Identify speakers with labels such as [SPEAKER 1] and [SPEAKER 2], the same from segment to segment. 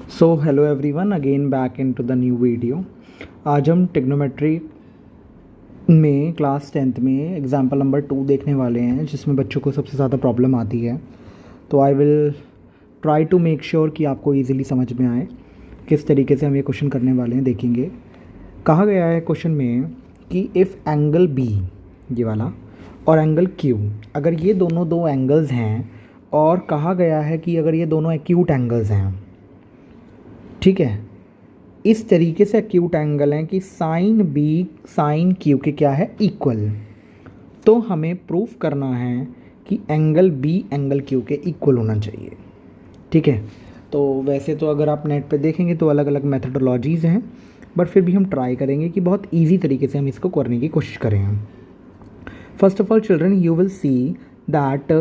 [SPEAKER 1] So hello everyone, again back into the new video. आज हम trigonometry में class 10th में एग्जाम्पल नंबर 2 देखने वाले हैं, जिसमें बच्चों को सबसे ज़्यादा प्रॉब्लम आती है। तो I will try to make sure कि आपको इजीली समझ में आए किस तरीके से हम ये क्वेश्चन करने वाले हैं। देखेंगे, कहा गया है क्वेश्चन में कि इफ़ एंगल बी, ये वाला, और एंगल क्यू, अगर ये दोनों दो एंगल्स हैं और कहा गया है कि अगर ये दोनों एक्यूट एंगल्स हैं, ठीक है, इस तरीके से एक्यूट एंगल हैं कि साइन बी साइन क्यू के क्या है, इक्वल, तो हमें प्रूफ करना है कि angle B angle Q K equal होना चाहिए। ठीक है, तो वैसे तो अगर आप नेट पे देखेंगे तो अलग अलग मेथडोलॉजीज़ हैं, बट फिर भी हम ट्राई करेंगे कि बहुत ईजी तरीके से हम इसको करने की कोशिश करें। First of all children, you will see that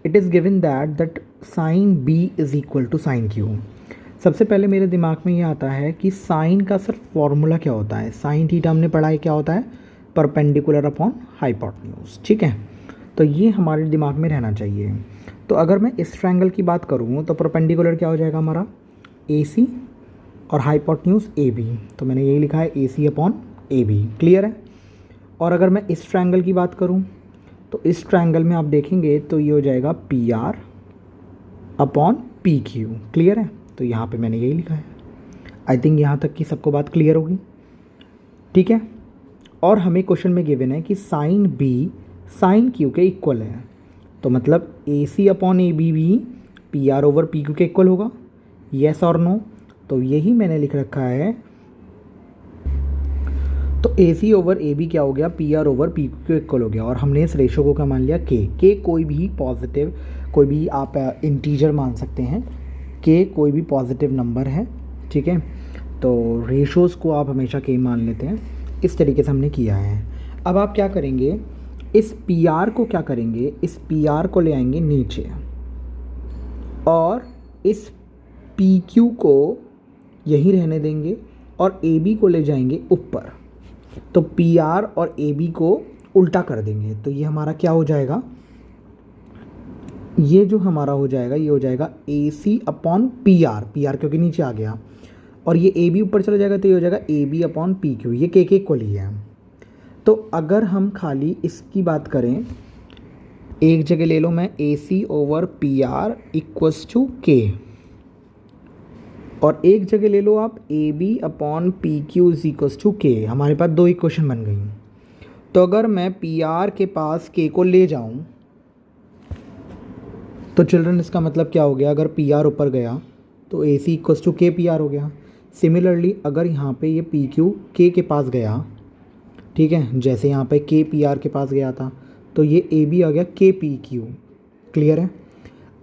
[SPEAKER 1] it is given that sine B is equal to sine Q. सबसे पहले मेरे दिमाग में ये आता है कि साइन का सर फॉर्मूला क्या होता है। साइन थीटा हमने पढ़ा है, क्या होता है, परपेंडिकुलर अपॉन हाइपोटेन्यूज। ठीक है, तो ये हमारे दिमाग में रहना चाहिए। तो अगर मैं इस ट्रायंगल की बात करूँ तो परपेंडिकुलर क्या हो जाएगा हमारा, ए सी, और हाइपोटेन्यूज ए बी, तो मैंने यही लिखा है A C upon A B. Clear है। और अगर मैं इस ट्रायंगल की बात करूँ तो इस ट्रायंगल में आप देखेंगे तो ये हो जाएगा P R upon P Q. Clear है, तो यहाँ पे मैंने यही लिखा है। आई थिंक यहाँ तक की सबको बात क्लियर होगी। ठीक है, और हमें क्वेश्चन में गिवन है कि sine B sign Q K equal है, तो मतलब ए सी अपॉन ए बी भी P R over P Q K equal होगा, येस और नो। तो यही मैंने लिख रखा है। तो ए सी ओवर ए बी क्या हो गया, P R over P Q K equal हो गया। और हमने इस रेशो को क्या मान लिया, के कोई भी पॉजिटिव, कोई भी आप इंटीजर मान सकते हैं, के कोई भी पॉजिटिव नंबर है। ठीक है, तो रेशोज़ को आप हमेशा के मान लेते हैं। इस तरीके से हमने किया है। अब आप क्या करेंगे, इस पी आर को क्या करेंगे, इस पी आर को ले आएंगे नीचे और इस पी क्यू को यहीं रहने देंगे और ए बी को ले जाएंगे ऊपर। तो पी आर और ए बी को उल्टा कर देंगे, तो ये हमारा क्या हो जाएगा, ये जो हमारा हो जाएगा, ये हो जाएगा A C upon P R, P R क्योंकि नीचे आ गया, और ये ए बी ऊपर चला जाएगा तो ये हो जाएगा A B upon P Q. ये के इक्वल ही है। तो अगर हम खाली इसकी बात करें, एक जगह ले लो मैं A C over P R equals to K, और एक जगह ले लो आप A B upon P Q is equals to K. हमारे पास दो इक्वेशन बन गई। तो अगर मैं पी आर के पास के को ले जाऊँ तो चिल्ड्रन इसका मतलब क्या हो गया, अगर पी आर ऊपर गया तो ए सी इक्वल्स टू के पी आर हो गया। सिमिलरली अगर यहाँ पे ये पी क्यू के पास गया, ठीक है, जैसे यहाँ पे के पी आर के पास गया था, तो ये ए बी आ गया के पी क्यू। क्लियर है।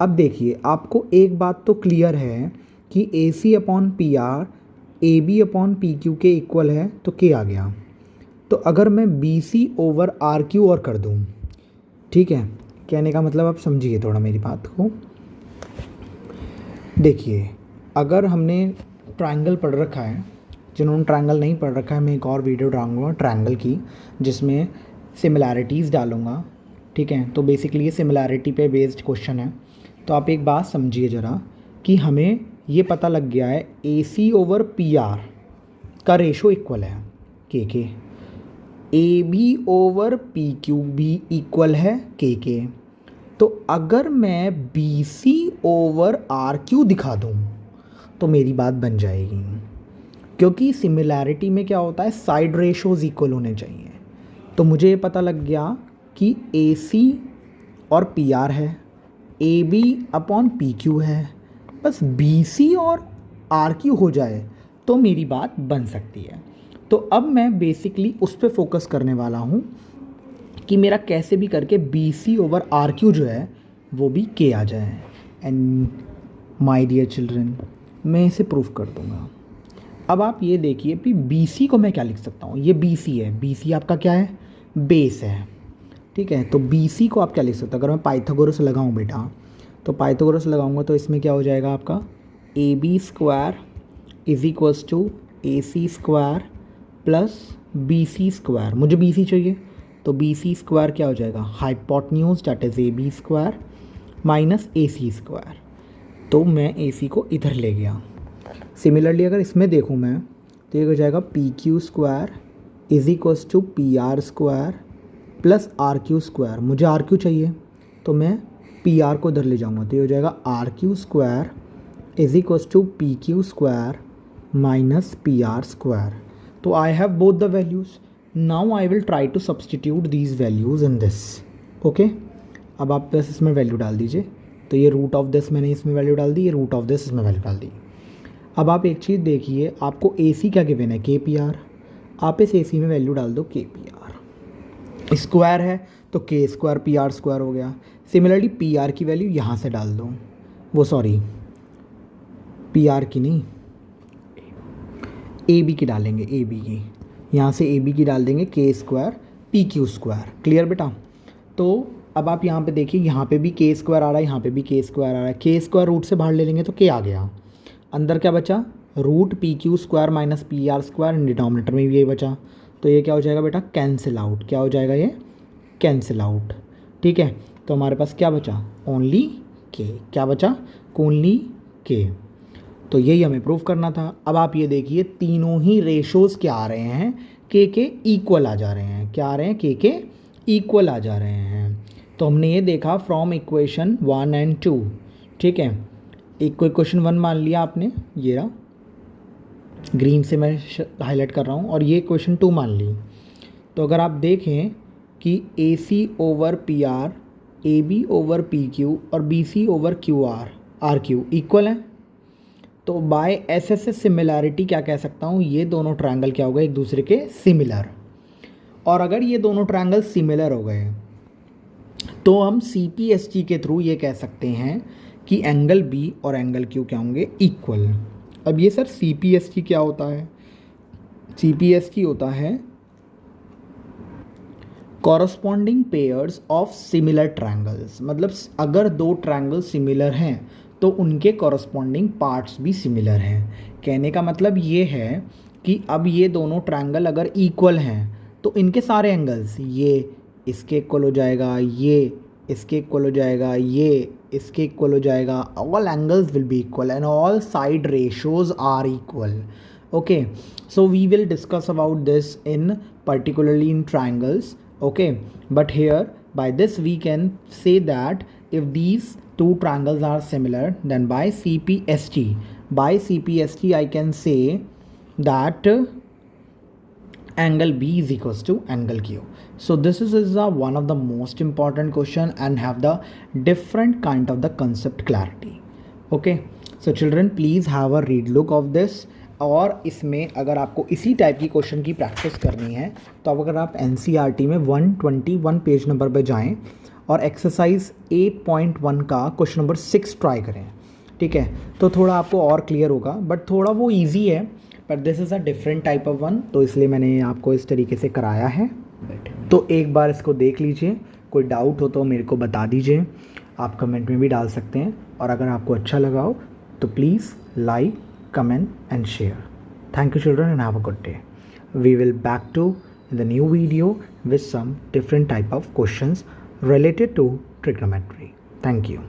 [SPEAKER 1] अब देखिए, आपको एक बात तो क्लियर है कि A C upon P R A B upon P Q K equal है, तो के आ गया। तो अगर मैं B C over R Q और कर दूँ, ठीक है, कहने का मतलब आप समझिए थोड़ा मेरी बात को। देखिए, अगर हमने ट्रायंगल पढ़ रखा है, जिन्होंने ट्रायंगल नहीं पढ़ रखा है, मैं एक और वीडियो डालूंगा ट्रायंगल की, जिसमें सिमिलैरिटीज़ डालूंगा। ठीक है, तो बेसिकली ये सिमिलैरिटी पे बेस्ड क्वेश्चन है। तो आप एक बात समझिए ज़रा कि हमें ये पता लग गया है A C over P R का रेशो इक्वल है के, A B over P Q भी इक्वल है के। तो अगर मैं B C over R Q दिखा दूँ तो मेरी बात बन जाएगी, क्योंकि सिमिलैरिटी में क्या होता है, साइड रेशोज़ इक्वल होने चाहिए। तो मुझे ये पता लग गया कि ए सी और पी आर है, A B upon P Q है, बस बी सी और आर क्यू हो जाए तो मेरी बात बन सकती है। तो अब मैं बेसिकली उस पर फोकस करने वाला हूँ कि मेरा कैसे भी करके B C over R Q जो है वो भी के आ जाए। एंड माय डियर चिल्ड्रन, मैं इसे प्रूफ कर दूँगा। अब आप ये देखिए कि बी सी को मैं क्या लिख सकता हूँ, ये बी सी है, बी सी आपका क्या है, बेस है। ठीक है, तो बी सी को आप क्या लिख सकते हो, अगर मैं पाइथागोरस लगाऊँ बेटा, तो पाइथागोरस लगाऊंगा तो इसमें क्या हो जाएगा आपका, A B square is equals to A C square plus B C square. मुझे बी सी चाहिए, तो बी सी स्क्वायर क्या हो जाएगा, hypotenuse that is A B square minus A C square. तो मैं ए सी को इधर ले गया। सिमिलरली अगर इसमें देखूँ मैं तो ये हो जाएगा P Q square is equals to P R square plus R Q square. मुझे आर क्यू चाहिए तो मैं पी आर को इधर ले जाऊँगा, तो ये हो जाएगा R Q square is equals to P Q square minus P R square. तो I have both the values. Now I will try to substitute these values in this. Okay, अब आप बस इसमें वैल्यू डाल दीजिए। तो ये रूट ऑफ दिस मैंने इसमें वैल्यू डाल दी, ये रूट ऑफ दिस इसमें वैल्यू डाल दी। अब आप एक चीज़ देखिए, आपको ए सी क्या गिवन है, के पी आर। आप इस ए सी में वैल्यू डाल दो के पी आर। स्क्वायर है तो के स्क्वायर पी आर स्क्वायर हो गया। सिमिलरली पी आर की वैल्यू यहाँ से डाल दो, वो सॉरी पी आर की नहीं, ए बी की डालेंगे, ए बी की यहाँ से ए बी की डाल देंगे के square P Q square. Clear बेटा? तो अब आप यहाँ पे देखिए, यहाँ पे भी के स्क्वायर आ रहा है, यहाँ पे भी के स्क्वायर आ रहा है। के स्क्वायर रूट से बाहर ले लेंगे तो के आ गया, अंदर क्या बचा, root P Q square minus P R square, denominator में भी यही बचा। तो ये क्या हो जाएगा बेटा, कैंसिल आउट। क्या हो जाएगा ये, कैंसिल आउट। ठीक है, तो हमारे पास क्या बचा, ओनली के। क्या बचा, ओनली के। तो यही हमें प्रूव करना था। अब आप ये देखिए, तीनों ही रेशोज़ क्या आ रहे हैं, के इक्वल आ जा रहे हैं। क्या आ रहे हैं, के इक्वल आ जा रहे हैं। तो हमने ये देखा फ्रॉम इक्वेशन 1 एंड 2। ठीक है, एक को इक्वेशन 1 मान लिया आपने, ये रहा, ग्रीन से मैं हाईलाइट कर रहा हूँ, और ये इक्वेशन 2 मान ली। तो अगर आप देखें कि A C over P R, A B over P Q और B C over Q R, R Q equal हैं, तो by S S S similarity क्या कह सकता हूँ, ये दोनों ट्रायंगल क्या हो गए, एक दूसरे के सिमिलर। और अगर ये दोनों ट्रायंगल सिमिलर हो गए तो हम सी पी एस टी के थ्रू ये कह सकते हैं कि एंगल बी और एंगल क्यू क्या होंगे, इक्वल। अब ये sir C P S T क्या होता है, सी पी एस टी होता है corresponding pairs of similar triangles. मतलब अगर दो ट्रायंगल सिमिलर हैं तो उनके कॉरस्पॉन्डिंग पार्ट्स भी सिमिलर हैं। कहने का मतलब ये है कि अब ये दोनों ट्रायंगल अगर इक्वल हैं तो इनके सारे एंगल्स, ये इसके इक्वल हो जाएगा, ये इसके इक्वल हो जाएगा, ये इसके इक्वल हो जाएगा। All angles will be equal and all side ratios are equal. Okay, so we will discuss about this in particularly in triangles. Okay, but here by this we can say that if these two triangles are similar, then by CPST I can say that angle B is equals to angle Q. So this is one of the most important question and have the different kind of the concept clarity. Okay, so children please have a read look of this. और इसमें अगर आपको इसी type की question की practice करनी है तो अब अगर आप NCERT में 121 पेज नंबर पर जाएं और एक्सरसाइज 8.1 का क्वेश्चन नंबर 6 ट्राई करें। ठीक है, तो थोड़ा आपको और क्लियर होगा, बट थोड़ा वो इजी है, but this is a different type of one, तो इसलिए मैंने आपको इस तरीके से कराया है। तो एक बार इसको देख लीजिए, कोई डाउट हो तो मेरे को बता दीजिए, आप कमेंट में भी डाल सकते हैं, और अगर आपको अच्छा लगा हो तो please like, comment and share. Thank you children and have a good day. We will back to the new video with some different type of questions related to trigonometry. Thank you.